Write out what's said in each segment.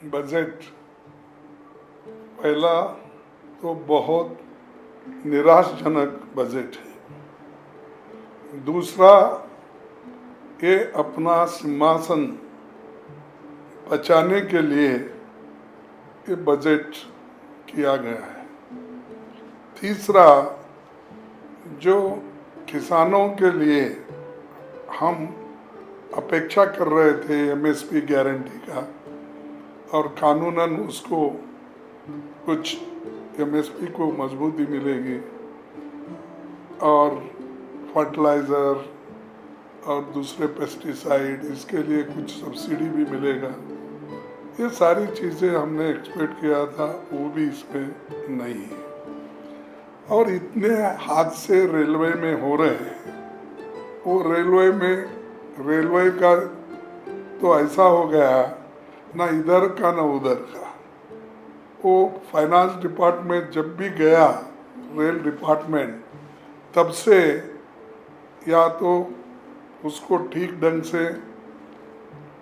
Budget पहला तो बहुत निराशाजनक बजट है। दूसरा, ये अपना सिंहासन बचाने के लिए ये बजट किया गया है। तीसरा, जो किसानों के लिए हम अपेक्षा कर रहे थे एमएसपी गारंटी का, और कानूनन उसको कुछ एमएसपी को मजबूती मिलेगी और फर्टिलाइज़र और दूसरे पेस्टिसाइड इसके लिए कुछ सब्सिडी भी मिलेगा। ये सारी चीज़ें हमने एक्सपेक्ट किया था, वो भी इसमें नहीं है। और इतने हादसे रेलवे में हो रहे हैं, वो रेलवे का तो ऐसा हो गया ना इधर का ना उधर का। वो फाइनेंस डिपार्टमेंट जब भी गया, रेल डिपार्टमेंट, तब से या तो उसको ठीक ढंग से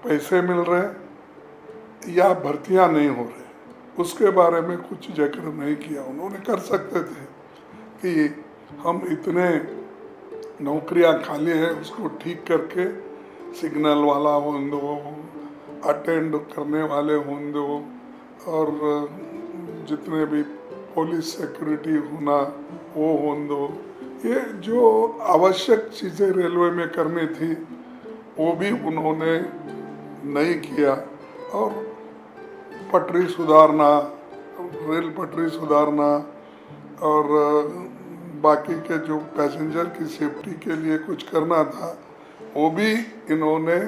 पैसे मिल रहे या भर्तियां नहीं हो रहे, उसके बारे में कुछ जिक्र नहीं किया। उन्होंने कर सकते थे कि हम इतने नौकरियां खाली है, उसको ठीक करके सिग्नल वाला हों दो, अटेंड करने वाले हों दो, और जितने भी पुलिस सिक्योरिटी होना वो हों दो। ये जो आवश्यक चीज़ें रेलवे में करनी थी वो भी उन्होंने नहीं किया। और पटरी सुधारना, रेल पटरी सुधारना और बाकी के जो पैसेंजर की सेफ्टी के लिए कुछ करना था, वो भी इन्होंने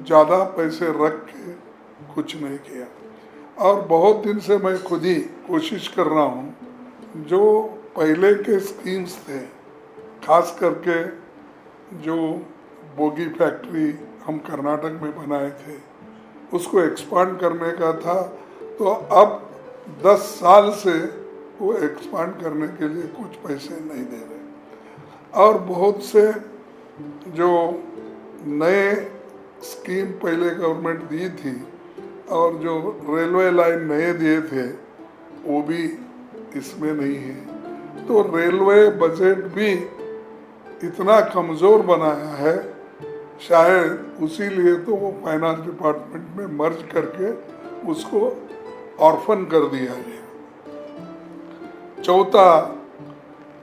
ज़्यादा पैसे रख के कुछ नहीं किया। और बहुत दिन से मैं खुद ही कोशिश कर रहा हूँ, जो पहले के स्कीम्स थे, खास करके जो बोगी फैक्ट्री हम कर्नाटक में बनाए थे, उसको एक्सपांड करने का था। तो अब 10 साल से वो एक्सपांड करने के लिए कुछ पैसे नहीं दे रहे। और बहुत से जो नए स्कीम पहले गवर्नमेंट दी थी और जो रेलवे लाइन नए दिए थे, वो भी इसमें नहीं है। तो रेलवे बजट भी इतना कमज़ोर बनाया है, शायद उसी लिए तो वो फाइनेंस डिपार्टमेंट में मर्ज करके उसको ऑर्फन कर दिया गया। चौथा,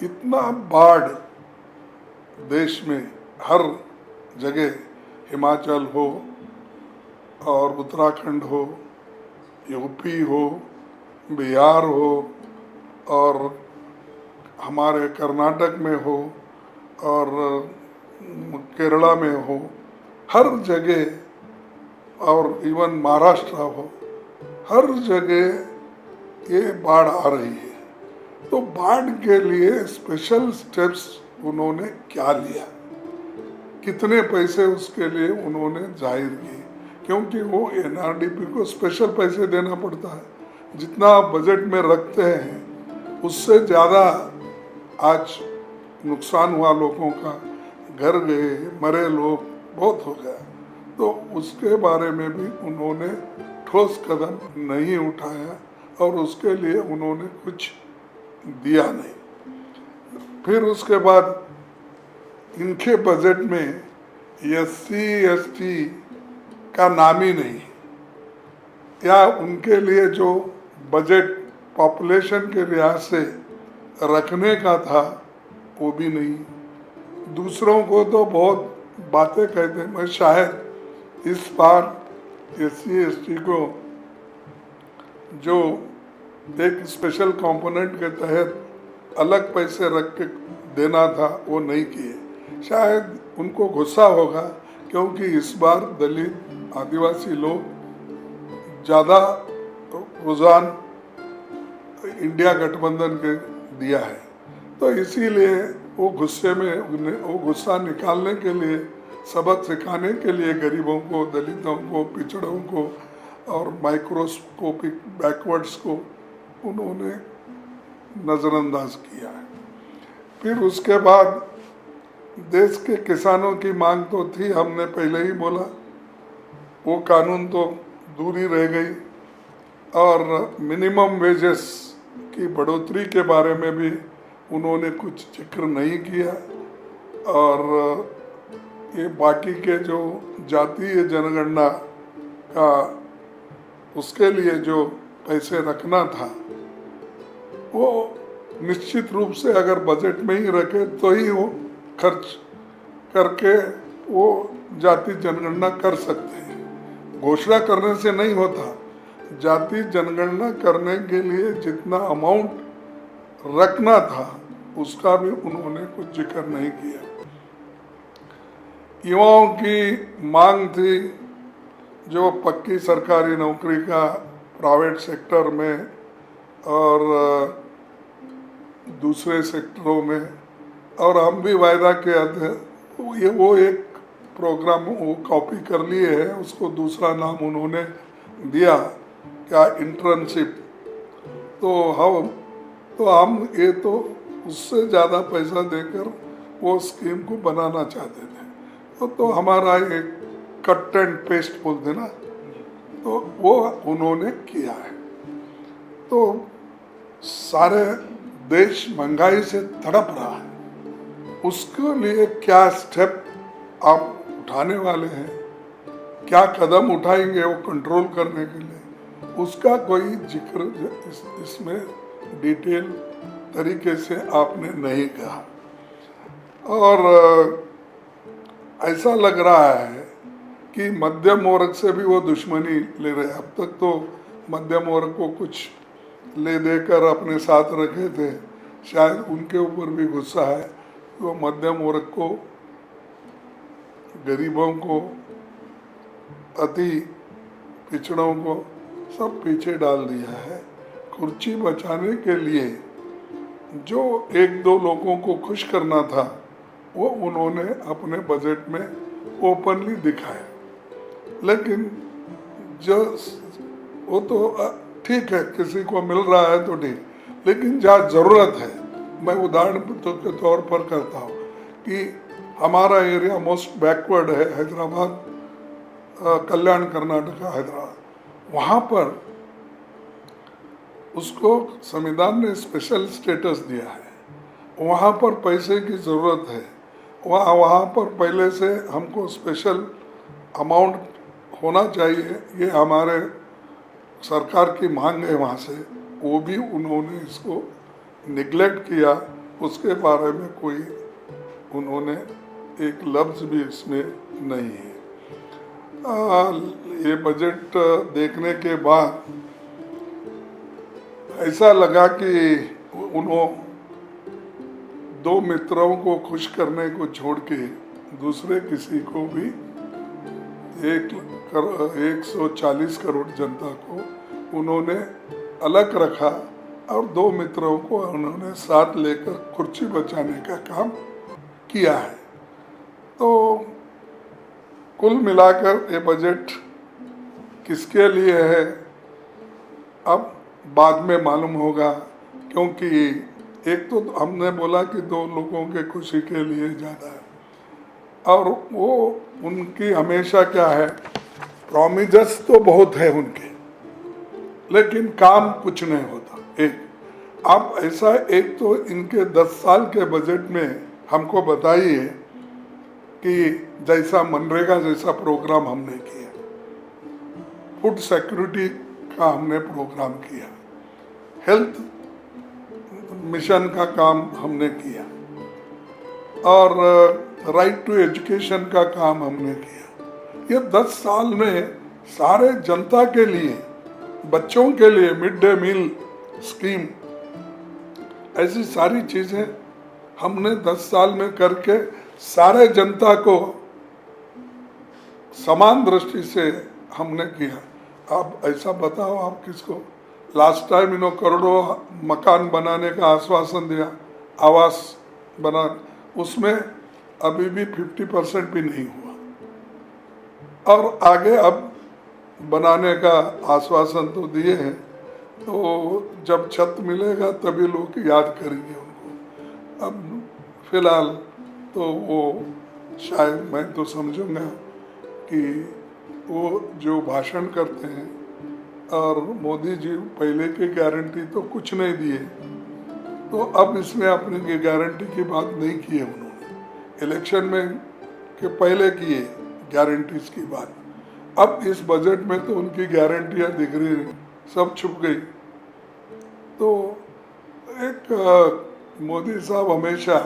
इतना बाढ़ देश में हर जगह, हिमाचल हो और उत्तराखंड हो, यूपी हो, बिहार हो और हमारे कर्नाटक में हो और केरला में हो, हर जगह, और इवन महाराष्ट्र हो, हर जगह ये बाढ़ आ रही है। तो बाढ़ के लिए स्पेशल स्टेप्स उन्होंने क्या लिया, कितने पैसे उसके लिए उन्होंने जाहिर किए, क्योंकि वो एनआरडीपी को स्पेशल पैसे देना पड़ता है। जितना बजट में रखते हैं उससे ज़्यादा आज नुकसान हुआ लोगों का, घर गए, मरे लोग बहुत हो गया। तो उसके बारे में भी उन्होंने ठोस कदम नहीं उठाया और उसके लिए उन्होंने कुछ दिया नहीं। फिर उसके बाद इनके बजट में एससी एसटी का नाम ही नहीं, या उनके लिए जो बजट पॉपुलेशन के लिहाज से रखने का था वो भी नहीं। दूसरों को तो बहुत बातें कहते हैं, मैं शायद इस बार एससी एसटी को जो एक स्पेशल कंपोनेंट के तहत अलग पैसे रख के देना था वो नहीं किए। शायद उनको गुस्सा होगा, क्योंकि इस बार दलित आदिवासी लोग ज़्यादा रुझान इंडिया गठबंधन के दिया है। तो इसीलिए वो गुस्से में वो गुस्सा निकालने के लिए, सबक सिखाने के लिए गरीबों को, दलितों को, पिछड़ों को और माइक्रोस्कोपिक बैकवर्ड्स को उन्होंने नज़रअंदाज किया है। फिर उसके बाद देश के किसानों की मांग तो थी, हमने पहले ही बोला, वो कानून तो दूरी रह गई और मिनिमम वेजेस की बढ़ोतरी के बारे में भी उन्होंने कुछ जिक्र नहीं किया। और ये बाकी के जो जातीय जनगणना का उसके लिए जो पैसे रखना था वो निश्चित रूप से अगर बजट में ही रखे तो ही वो खर्च करके वो जाति जनगणना कर सकते हैं। घोषणा करने से नहीं होता। जाति जनगणना करने के लिए जितना अमाउंट रखना था उसका भी उन्होंने कुछ जिक्र नहीं किया। युवाओं की मांग थी जो पक्की सरकारी नौकरी का प्राइवेट सेक्टर में और दूसरे सेक्टरों में, और हम भी वायदा किया थे। वो एक प्रोग्राम वो कॉपी कर लिए है, उसको दूसरा नाम उन्होंने दिया क्या, इंटर्नशिप। तो हम ये तो उससे ज़्यादा पैसा देकर वो स्कीम को बनाना चाहते थे। तो हमारा एक कट एंड पेस्ट बोलते ना, तो वो उन्होंने किया है। तो सारे देश महंगाई से तड़प रहा है, उसके लिए क्या स्टेप आप उठाने वाले हैं, क्या कदम उठाएंगे वो कंट्रोल करने के लिए, उसका कोई जिक्र इसमें डिटेल तरीके से आपने नहीं कहा। और ऐसा लग रहा है कि मध्यम वर्ग से भी वो दुश्मनी ले रहे हैं। अब तक तो मध्यम वर्ग को कुछ ले देकर अपने साथ रखे थे, शायद उनके ऊपर भी गुस्सा है। वो मध्यम वर्ग को, गरीबों को, अति पिछड़ों को सब पीछे डाल दिया है। कुर्सी बचाने के लिए जो एक दो लोगों को खुश करना था वो उन्होंने अपने बजट में ओपनली दिखाया। लेकिन जो वो तो ठीक है, किसी को मिल रहा है तो ठीक, लेकिन जहाँ ज़रूरत है, मैं उदाहरण के तौर पर करता हूँ कि हमारा एरिया मोस्ट बैकवर्ड है, हैदराबाद, कल्याण कर्नाटका हैदराबाद, वहाँ पर उसको संविधान ने स्पेशल स्टेटस दिया है। वहाँ पर पैसे की ज़रूरत है, वहाँ पर पहले से हमको स्पेशल अमाउंट होना चाहिए, ये हमारे सरकार की मांग है वहाँ से। वो भी उन्होंने इसको निगलेक्ट किया, उसके बारे में कोई उन्होंने एक लफ्ज़ भी इसमें नहीं है। ये बजट देखने के बाद ऐसा लगा कि उन्होंने दो मित्रों को खुश करने को छोड़ के दूसरे किसी को भी 140 करोड़ जनता को उन्होंने अलग रखा और दो मित्रों को उन्होंने साथ लेकर कुर्सी बचाने का काम किया है। तो कुल मिलाकर ये बजट किसके लिए है अब बाद में मालूम होगा, क्योंकि एक तो हमने बोला कि दो लोगों के खुशी के लिए ज़्यादा है, और वो उनकी हमेशा क्या है, प्रॉमिसेस तो बहुत है उनके, लेकिन काम कुछ नहीं होता। एक आप ऐसा, एक तो इनके 10 साल के बजट में हमको बताइए कि जैसा मनरेगा जैसा प्रोग्राम हमने किया, फूड सिक्योरिटी का हमने प्रोग्राम किया, हेल्थ मिशन का काम हमने किया, और राइट टू एजुकेशन का काम हमने किया। ये 10 साल में सारे जनता के लिए, बच्चों के लिए मिड डे मील स्कीम, ऐसी सारी चीज़ें हमने 10 साल में करके सारे जनता को समान दृष्टि से हमने किया। आप ऐसा बताओ, आप किसको लास्ट टाइम इन्होंने करोड़ों मकान बनाने का आश्वासन दिया, आवास बना, उसमें अभी भी 50% भी नहीं हुआ, और आगे अब बनाने का आश्वासन तो दिए हैं। तो जब छत मिलेगा तभी लोग याद करेंगे उनको। अब फिलहाल तो वो शायद मैं तो समझूंगा कि वो जो भाषण करते हैं, और मोदी जी पहले की गारंटी तो कुछ नहीं दिए, तो अब इसमें अपनी गारंटी की बात नहीं की है उन्होंने। इलेक्शन में के पहले किए गारंटीज की बात, अब इस बजट में तो उनकी गारंटियां दिख रही नहीं, सब छुप गई। तो एक मोदी साहब हमेशा,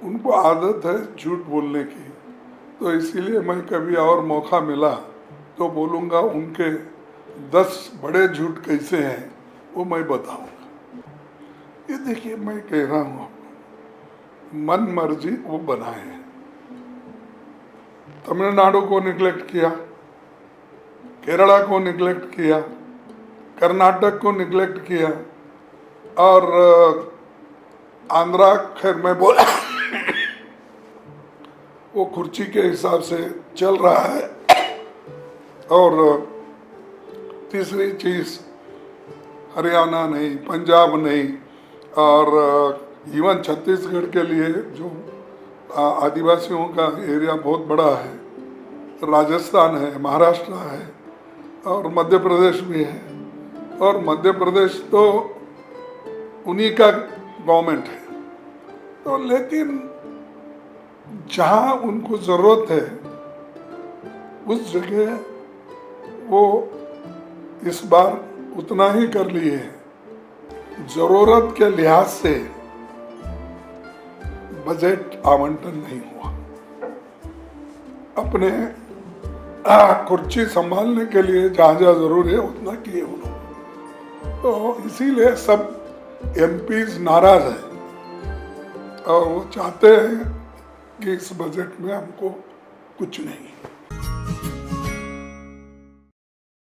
उनको आदत है झूठ बोलने की, तो इसीलिए मैं कभी और मौका मिला तो बोलूँगा उनके 10 बड़े झूठ कैसे हैं वो मैं बताऊंगा। ये देखिए, मैं कह रहा हूँ मन मर्जी वो बनाए हैं। तमिलनाडु को निगलेक्ट किया, केरला को निगलेक्ट किया, कर्नाटक को निगलेक्ट किया, और आंध्रा खैर मैं बोला वो कुर्सी के हिसाब से चल रहा है। और तीसरी चीज हरियाणा नहीं, पंजाब नहीं, और इवन छत्तीसगढ़ के लिए जो आदिवासियों का एरिया बहुत बड़ा है, राजस्थान है, महाराष्ट्र है, और मध्य प्रदेश भी है। और मध्य प्रदेश तो उन्हीं का गवर्नमेंट है, तो लेकिन जहाँ उनको ज़रूरत है उस जगह वो इस बार उतना ही कर लिए हैं। ज़रूरत के लिहाज से बजट आवंटन नहीं हुआ। अपने कुर्सी संभालने के लिए जहाँ जहाँ जरूरी है उतना किए उन्होंने, तो इसीलिए सब एमपीज नाराज हैं और वो चाहते हैं कि इस बजट में हमको कुछ नहीं।